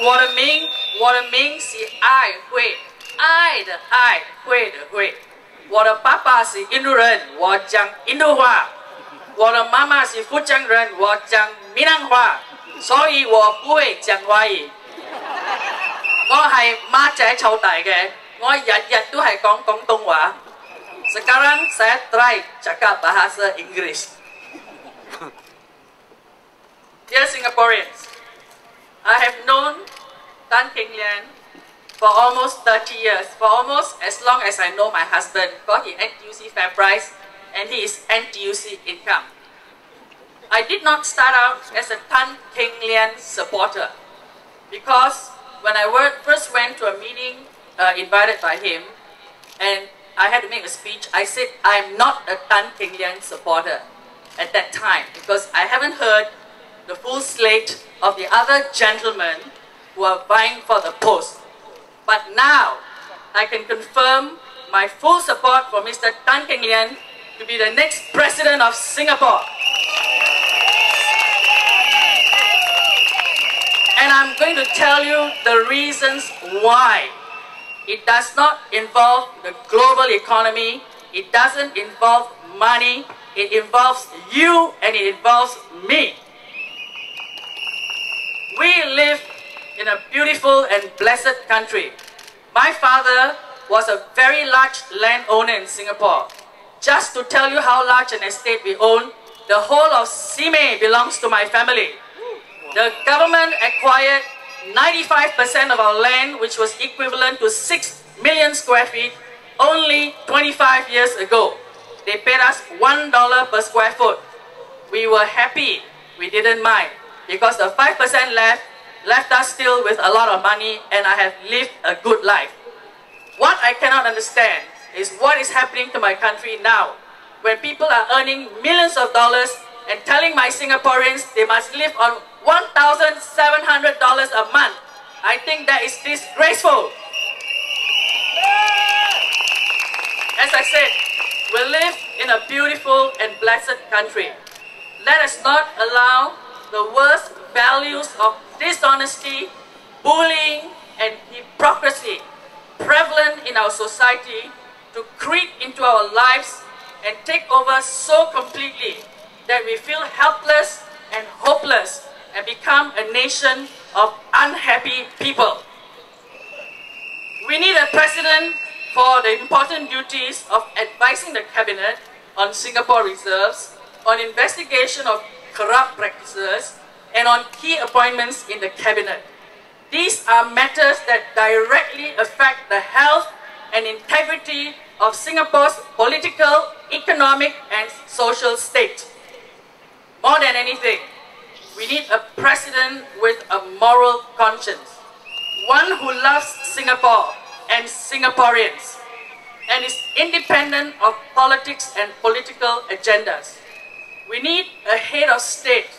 我的名是爱会，爱的爱，会的会。我的爸爸是印度人，我讲印度话。我的妈妈是福建人，我讲闽南话，所以我不會講華語。我係馬仔湊大嘅，我日日都係講廣東話。Sekarang saya try cakap bahasa Inggris. Dear Singaporeans, I have known Tan Kin Lian for almost 30 years, for almost as long as I know my husband, because he NTUC FairPrice and he is NTUC Income. I did not start out as a Tan Kin Lian supporter, because when I first went to a meeting invited by him and I had to make a speech, I said I'm not a Tan Kin Lian supporter at that time, because I haven't heard the full slate of the other gentlemen who are vying for the post. But now, I can confirm my full support for Mr. Tan Kin Lian to be the next President of Singapore. And I'm going to tell you the reasons why. It does not involve the global economy, it doesn't involve money, it involves you and it involves me. We live in a beautiful and blessed country. My father was a very large landowner in Singapore. Just to tell you how large an estate we own, the whole of Simei belongs to my family. The government acquired 95% of our land, which was equivalent to 6 million square feet, only 25 years ago. They paid us $1 per square foot. We were happy, we didn't mind, because the 5% left us still with a lot of money, and I have lived a good life. What I cannot understand is what is happening to my country now, when people are earning millions of dollars and telling my Singaporeans they must live on $1,700 a month. I think that is disgraceful. As I said, we live in a beautiful and blessed country. Let us not allow the worst values of dishonesty, bullying, and hypocrisy prevalent in our society to creep into our lives and take over so completely that we feel helpless and hopeless and become a nation of unhappy people. We need a president for the important duties of advising the cabinet on Singapore reserves, on investigation of corrupt practices, and on key appointments in the cabinet. These are matters that directly affect the health and integrity of Singapore's political, economic, and social state. More than anything, we need a president with a moral conscience, one who loves Singapore and Singaporeans, and is independent of politics and political agendas. We need a head of state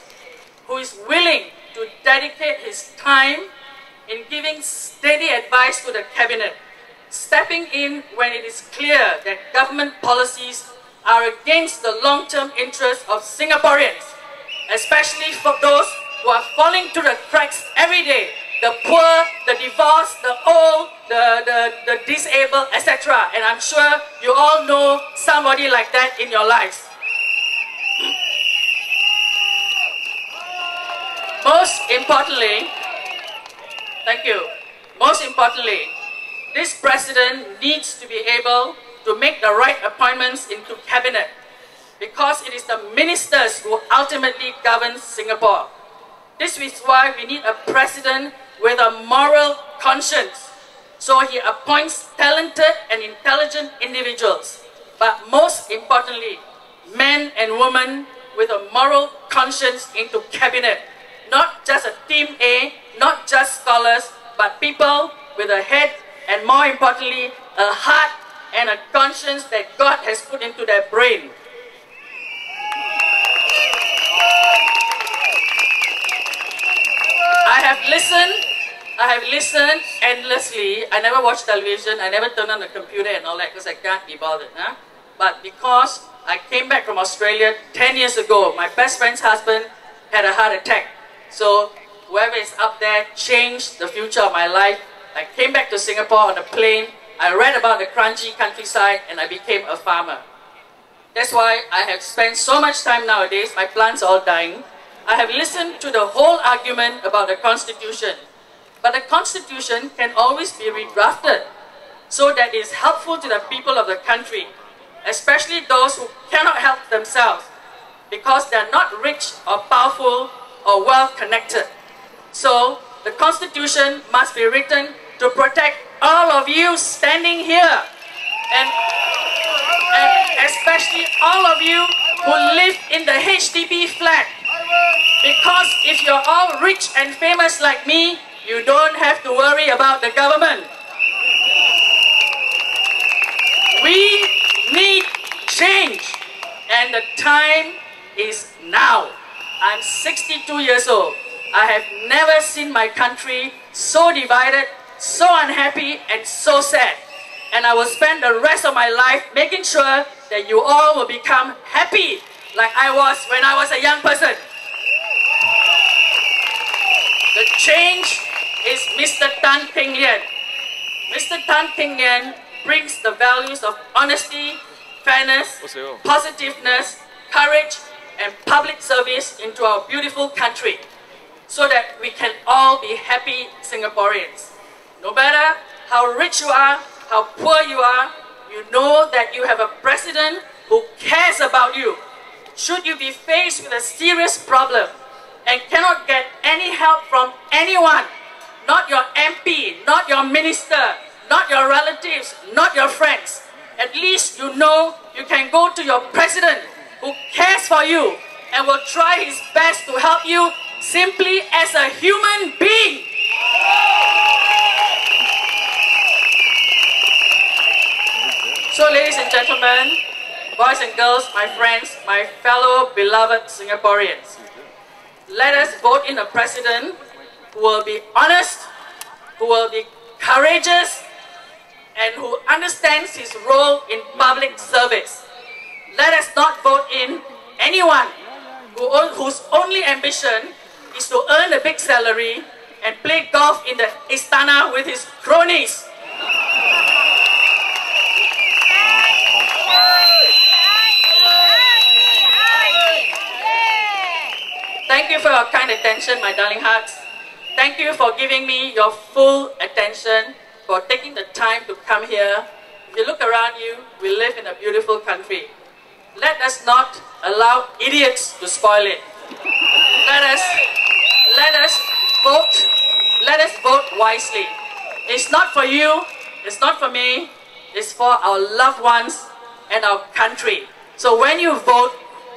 who is willing to dedicate his time in giving steady advice to the cabinet, stepping in when it is clear that government policies are against the long-term interests of Singaporeans, especially for those who are falling through the cracks every day: the poor, the divorced, the old, the disabled, etc. And I'm sure you all know somebody like that in your lives. Most importantly, thank you. Most importantly, this president needs to be able to make the right appointments into cabinet, because it is the ministers who ultimately govern Singapore. This is why we need a president with a moral conscience, so he appoints talented and intelligent individuals, but most importantly, men and women with a moral conscience into cabinet. Not just a team A, not just scholars, but people with a head and, more importantly, a heart and a conscience that God has put into their brain. I have listened endlessly. I never watch television, I never turn on the computer and all that because I can't be bothered. Huh? But because I came back from Australia 10 years ago, my best friend's husband had a heart attack. So whoever is up there changed the future of my life. I came back to Singapore on a plane. I read about the crunchy countryside and I became a farmer. That's why I have spent so much time nowadays. My plants are all dying. I have listened to the whole argument about the Constitution. But the Constitution can always be redrafted so that it is helpful to the people of the country, especially those who cannot help themselves because they are not rich or powerful or well connected. So the Constitution must be written to protect all of you standing here, and especially all of you who live in the HDB flat, because if you're all rich and famous like me, you don't have to worry about the government. We need change, and the time is now. I'm 62 years old. I have never seen my country so divided, so unhappy, and so sad. And I will spend the rest of my life making sure that you all will become happy like I was when I was a young person. The change is Mr. Tan Kin Lian. Mr. Tan Kin Lian brings the values of honesty, fairness, positiveness, courage, and public service into our beautiful country, so that we can all be happy Singaporeans. No matter how rich you are, how poor you are, you know that you have a president who cares about you. Should you be faced with a serious problem and cannot get any help from anyone, not your MP, not your minister, not your relatives, not your friends, at least you know you can go to your president who cares for you and will try his best to help you simply as a human being. So ladies and gentlemen, boys and girls, my friends, my fellow beloved Singaporeans, let us vote in a president who will be honest, who will be courageous, and who understands his role in public service. Let us not vote in anyone whose only ambition is to earn a big salary and play golf in the istana with his cronies. Thank you for your kind attention, my darling hearts. Thank you for giving me your full attention, for taking the time to come here. If you look around you, we live in a beautiful country. Let us not allow idiots to spoil it. Let us vote wisely. It's not for you, it's not for me, it's for our loved ones and our country. So when you vote,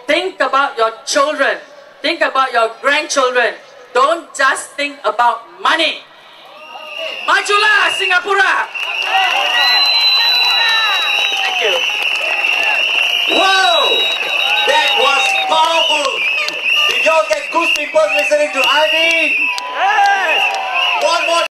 think about your children, think about your grandchildren. Don't just think about money. Majulah Singapura! Thank you. Wow! That was powerful! Did y'all get goosebumps listening to Ivy? Yes! One more